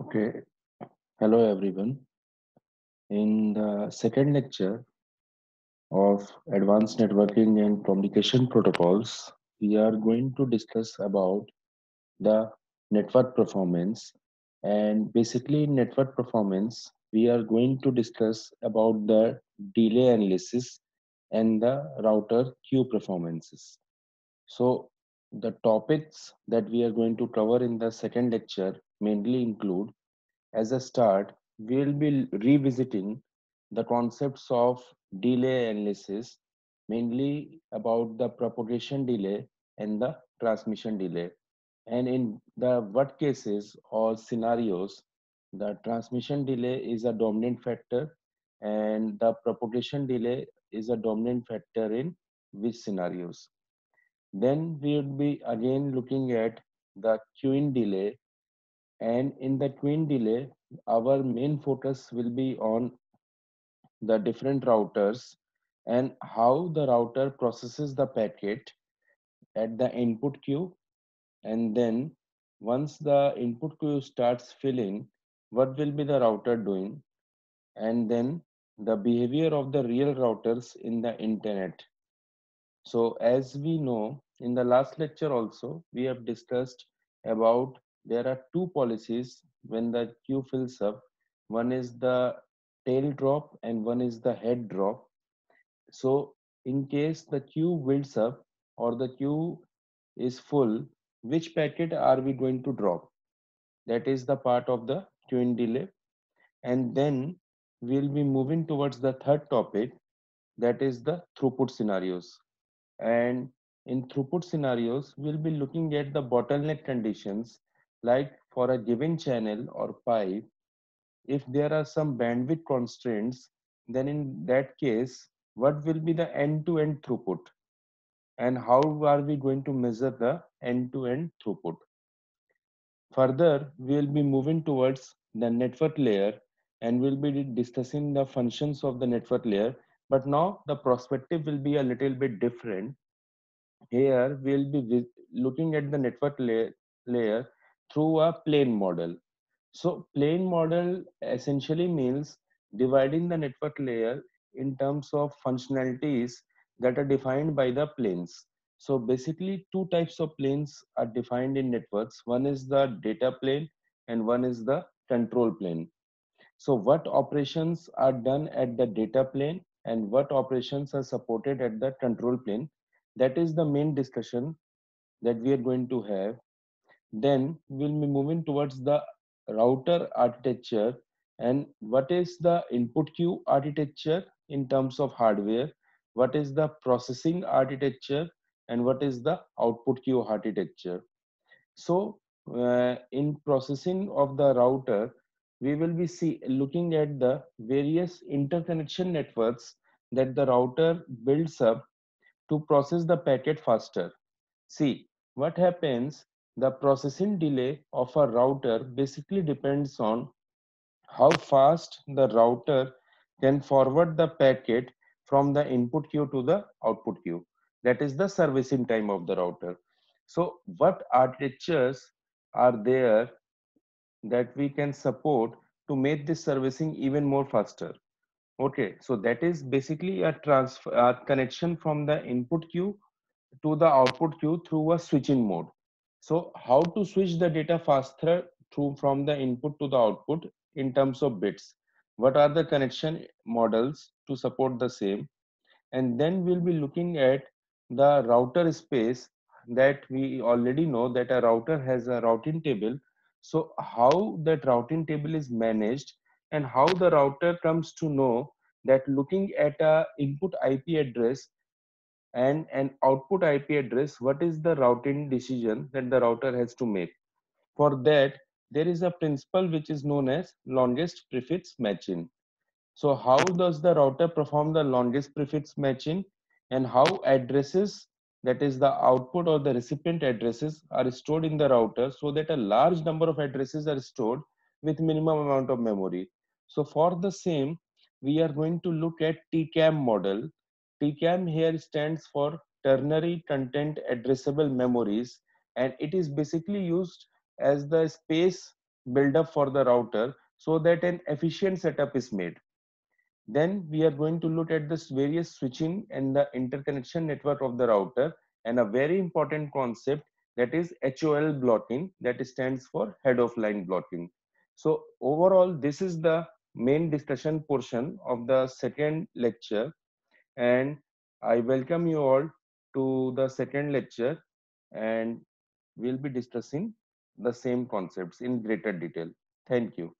Okay, hello everyone. In the second lecture of Advanced Networking and Communication Protocols, we are going to discuss about the network performance. And basically, in network performance, we are going to discuss about the delay analysis and the router queue performances. So, the topics that we are going to cover in the second lecture mainly include. As a start, we'll be revisiting the concepts of delay analysis, mainly about the propagation delay and the transmission delay. And in the what cases or scenarios, the transmission delay is a dominant factor and the propagation delay is a dominant factor in which scenarios. Then we would be again looking at the queuing delay, and in the queen delay, our main focus will be on the different routers and how the router processes the packet at the input queue. And then once the input queue starts filling, what will be the router doing? And then the behavior of the real routers in the internet. So as we know, in the last lecture also, we have discussed about there are two policies when the queue fills up. One is the tail drop and one is the head drop. So in case the queue builds up or the queue is full, which packet are we going to drop? That is the part of the queuing delay. And then we'll be moving towards the third topic, that is the throughput scenarios. And in throughput scenarios, we'll be looking at the bottleneck conditions, like for a given channel or pipe, if there are some bandwidth constraints, then in that case, what will be the end-to-end throughput? And how are we going to measure the end-to-end throughput? Further, we'll be moving towards the network layer and we'll be discussing the functions of the network layer. But now the perspective will be a little bit different. Here we'll be looking at the network layer through a plane model. So plane model essentially means dividing the network layer in terms of functionalities that are defined by the planes. So basically two types of planes are defined in networks. One is the data plane and one is the control plane. So what operations are done at the data plane and what operations are supported at the control plane? That is the main discussion that we are going to have. Then we'll be moving towards the router architecture and what is the input queue architecture in terms of hardware, what is the processing architecture, and what is the output queue architecture. So, in processing of the router, we will be looking at the various interconnection networks that the router builds up to process the packet faster. See, what happens, the processing delay of a router basically depends on how fast the router can forward the packet from the input queue to the output queue. That is the servicing time of the router. So, what architectures are there that we can support to make this servicing even more faster? Okay, so that is basically a transfer a connection from the input queue to the output queue through a switching mode. So how to switch the data faster through from the input to the output in terms of bits? What are the connection models to support the same? And then we'll be looking at the router space, that we already know that a router has a routing table. So how that routing table is managed and how the router comes to know that looking at a input IP address and an output IP address, what is the routing decision that the router has to make. For that, there is a principle which is known as longest prefix matching. So how does the router perform the longest prefix matching, and how addresses, that is the output or the recipient addresses, are stored in the router so that a large number of addresses are stored with minimum amount of memory. So for the same, we are going to look at TCAM model. TCAM here stands for ternary content addressable memories, and it is basically used as the space build up for the router so that an efficient setup is made. Then we are going to look at this various switching and the interconnection network of the router, and a very important concept, that is HOL blocking, that stands for head of line blocking. So overall, this is the main discussion portion of the second lecture, and I welcome you all to the second lecture, and we'll be discussing the same concepts in greater detail. Thank you.